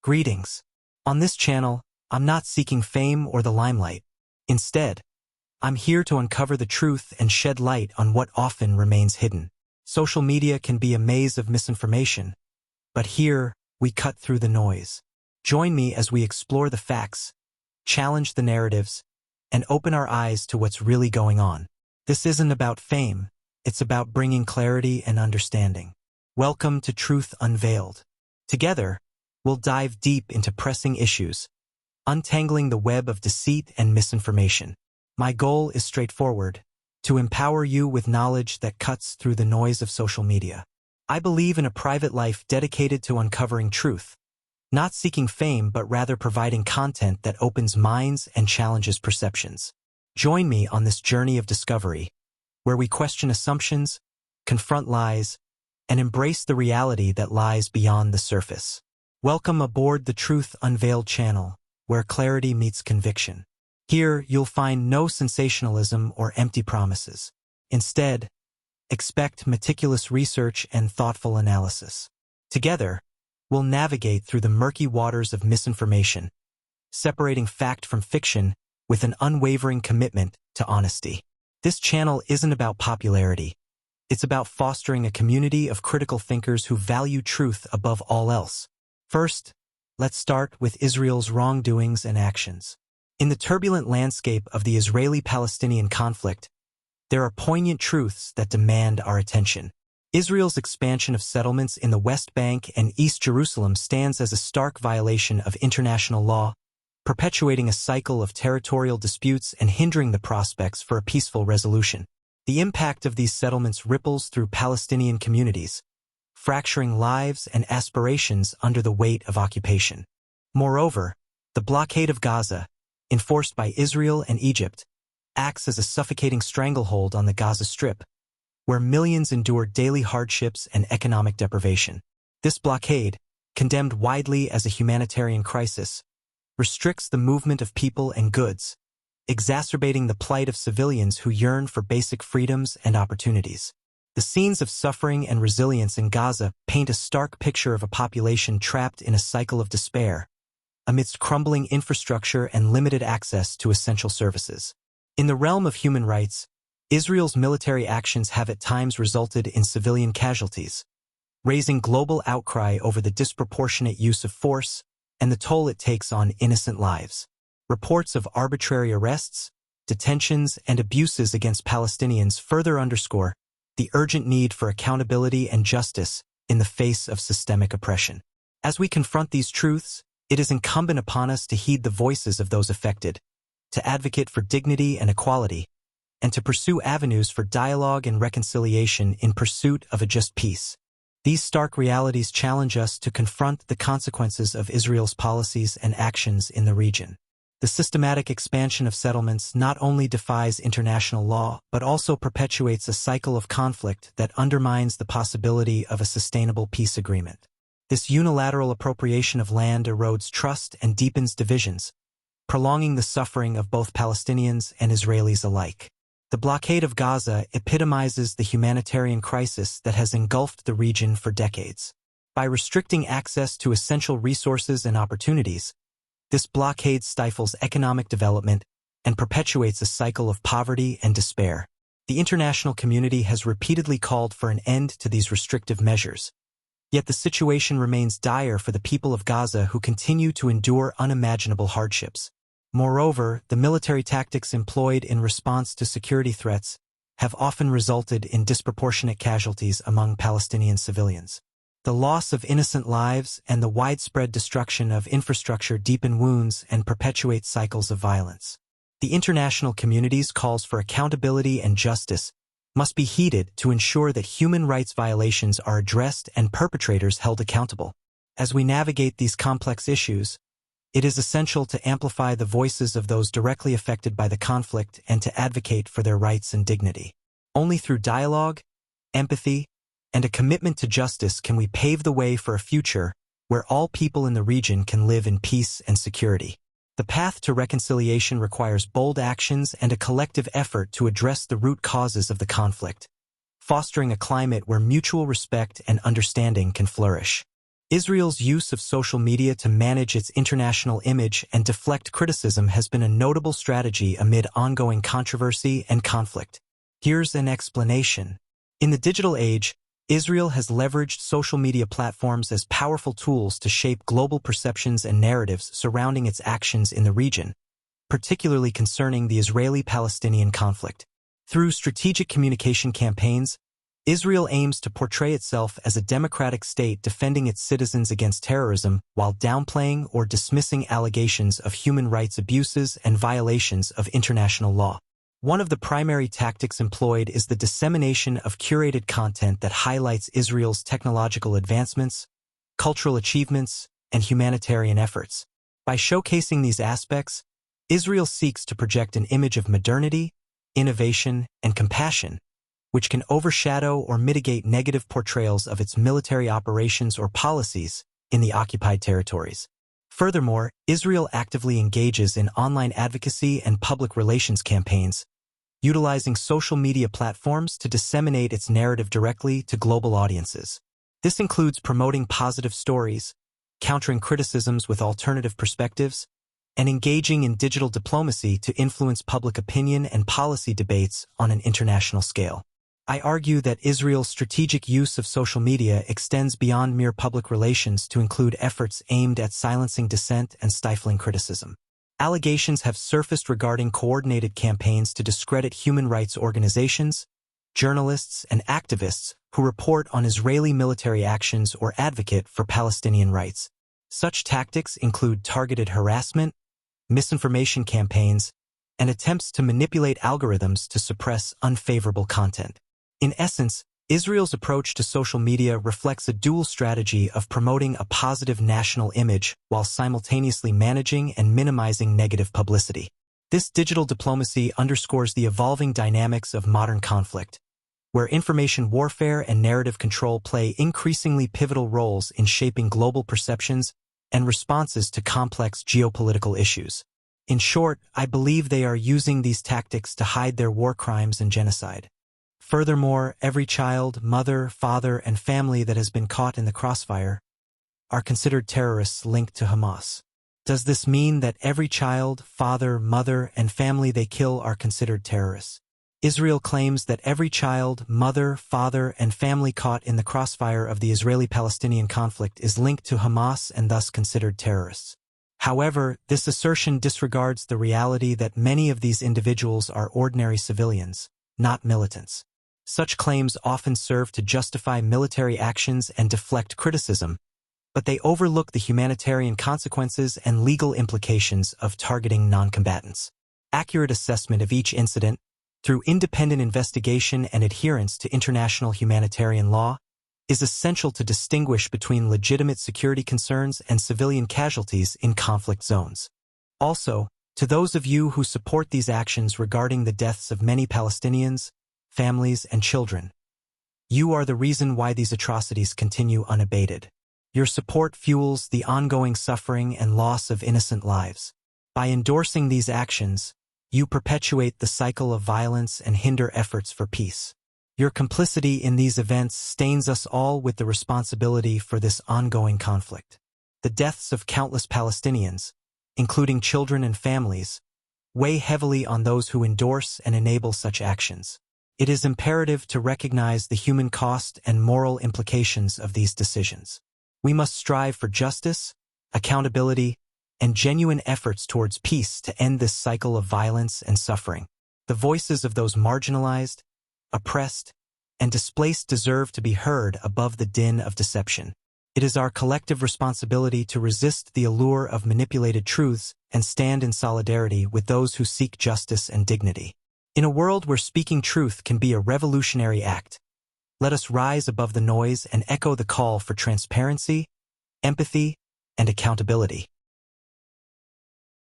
Greetings. On this channel, I'm not seeking fame or the limelight. Instead, I'm here to uncover the truth and shed light on what often remains hidden. Social media can be a maze of misinformation, but here we cut through the noise. Join me as we explore the facts, challenge the narratives, and open our eyes to what's really going on. This isn't about fame, it's about bringing clarity and understanding. Welcome to Truth Unveiled. Together, we'll dive deep into pressing issues, untangling the web of deceit and misinformation. My goal is straightforward: to empower you with knowledge that cuts through the noise of social media. I believe in a private life dedicated to uncovering truth, not seeking fame but rather providing content that opens minds and challenges perceptions. Join me on this journey of discovery, where we question assumptions, confront lies, and embrace the reality that lies beyond the surface. Welcome aboard the Truth Unveiled channel, where clarity meets conviction. Here, you'll find no sensationalism or empty promises. Instead, expect meticulous research and thoughtful analysis. Together, we'll navigate through the murky waters of misinformation, separating fact from fiction with an unwavering commitment to honesty. This channel isn't about popularity. It's about fostering a community of critical thinkers who value truth above all else. First, let's start with Israel's wrongdoings and actions. In the turbulent landscape of the Israeli-Palestinian conflict, there are poignant truths that demand our attention. Israel's expansion of settlements in the West Bank and East Jerusalem stands as a stark violation of international law, perpetuating a cycle of territorial disputes and hindering the prospects for a peaceful resolution. The impact of these settlements ripples through Palestinian communities, fracturing lives and aspirations under the weight of occupation. Moreover, the blockade of Gaza, enforced by Israel and Egypt, acts as a suffocating stranglehold on the Gaza Strip, where millions endure daily hardships and economic deprivation. This blockade, condemned widely as a humanitarian crisis, restricts the movement of people and goods, exacerbating the plight of civilians who yearn for basic freedoms and opportunities. The scenes of suffering and resilience in Gaza paint a stark picture of a population trapped in a cycle of despair, amidst crumbling infrastructure and limited access to essential services. In the realm of human rights, Israel's military actions have at times resulted in civilian casualties, raising global outcry over the disproportionate use of force and the toll it takes on innocent lives. Reports of arbitrary arrests, detentions, and abuses against Palestinians further underscore the urgent need for accountability and justice in the face of systemic oppression. As we confront these truths, it is incumbent upon us to heed the voices of those affected, to advocate for dignity and equality, and to pursue avenues for dialogue and reconciliation in pursuit of a just peace. These stark realities challenge us to confront the consequences of Israel's policies and actions in the region. The systematic expansion of settlements not only defies international law, but also perpetuates a cycle of conflict that undermines the possibility of a sustainable peace agreement. This unilateral appropriation of land erodes trust and deepens divisions, prolonging the suffering of both Palestinians and Israelis alike. The blockade of Gaza epitomizes the humanitarian crisis that has engulfed the region for decades. By restricting access to essential resources and opportunities, this blockade stifles economic development and perpetuates a cycle of poverty and despair. The international community has repeatedly called for an end to these restrictive measures. Yet the situation remains dire for the people of Gaza, who continue to endure unimaginable hardships. Moreover, the military tactics employed in response to security threats have often resulted in disproportionate casualties among Palestinian civilians. The loss of innocent lives and the widespread destruction of infrastructure deepen wounds and perpetuate cycles of violence. The international community's calls for accountability and justice must be heeded to ensure that human rights violations are addressed and perpetrators held accountable. As we navigate these complex issues, it is essential to amplify the voices of those directly affected by the conflict and to advocate for their rights and dignity. Only through dialogue, empathy, and a commitment to justice can we pave the way for a future where all people in the region can live in peace and security. The path to reconciliation requires bold actions and a collective effort to address the root causes of the conflict, fostering a climate where mutual respect and understanding can flourish. Israel's use of social media to manage its international image and deflect criticism has been a notable strategy amid ongoing controversy and conflict. Here's an explanation. In the digital age, Israel has leveraged social media platforms as powerful tools to shape global perceptions and narratives surrounding its actions in the region, particularly concerning the Israeli-Palestinian conflict. Through strategic communication campaigns, Israel aims to portray itself as a democratic state defending its citizens against terrorism while downplaying or dismissing allegations of human rights abuses and violations of international law. One of the primary tactics employed is the dissemination of curated content that highlights Israel's technological advancements, cultural achievements, and humanitarian efforts. By showcasing these aspects, Israel seeks to project an image of modernity, innovation, and compassion, which can overshadow or mitigate negative portrayals of its military operations or policies in the occupied territories. Furthermore, Israel actively engages in online advocacy and public relations campaigns, utilizing social media platforms to disseminate its narrative directly to global audiences. This includes promoting positive stories, countering criticisms with alternative perspectives, and engaging in digital diplomacy to influence public opinion and policy debates on an international scale. I argue that Israel's strategic use of social media extends beyond mere public relations to include efforts aimed at silencing dissent and stifling criticism. Allegations have surfaced regarding coordinated campaigns to discredit human rights organizations, journalists, and activists who report on Israeli military actions or advocate for Palestinian rights. Such tactics include targeted harassment, misinformation campaigns, and attempts to manipulate algorithms to suppress unfavorable content. In essence, Israel's approach to social media reflects a dual strategy of promoting a positive national image while simultaneously managing and minimizing negative publicity. This digital diplomacy underscores the evolving dynamics of modern conflict, where information warfare and narrative control play increasingly pivotal roles in shaping global perceptions and responses to complex geopolitical issues. In short, I believe they are using these tactics to hide their war crimes and genocide. Furthermore, every child, mother, father, and family that has been caught in the crossfire are considered terrorists linked to Hamas. Does this mean that every child, father, mother, and family they kill are considered terrorists? Israel claims that every child, mother, father, and family caught in the crossfire of the Israeli-Palestinian conflict is linked to Hamas and thus considered terrorists. However, this assertion disregards the reality that many of these individuals are ordinary civilians, not militants. Such claims often serve to justify military actions and deflect criticism, but they overlook the humanitarian consequences and legal implications of targeting non-combatants. Accurate assessment of each incident, through independent investigation and adherence to international humanitarian law, is essential to distinguish between legitimate security concerns and civilian casualties in conflict zones. Also, to those of you who support these actions regarding the deaths of many Palestinians, families, and children, you are the reason why these atrocities continue unabated. Your support fuels the ongoing suffering and loss of innocent lives. By endorsing these actions, you perpetuate the cycle of violence and hinder efforts for peace. Your complicity in these events stains us all with the responsibility for this ongoing conflict. The deaths of countless Palestinians, including children and families, weigh heavily on those who endorse and enable such actions. It is imperative to recognize the human cost and moral implications of these decisions. We must strive for justice, accountability, and genuine efforts towards peace to end this cycle of violence and suffering. The voices of those marginalized, oppressed, and displaced deserve to be heard above the din of deception. It is our collective responsibility to resist the allure of manipulated truths and stand in solidarity with those who seek justice and dignity. In a world where speaking truth can be a revolutionary act, let us rise above the noise and echo the call for transparency, empathy, and accountability.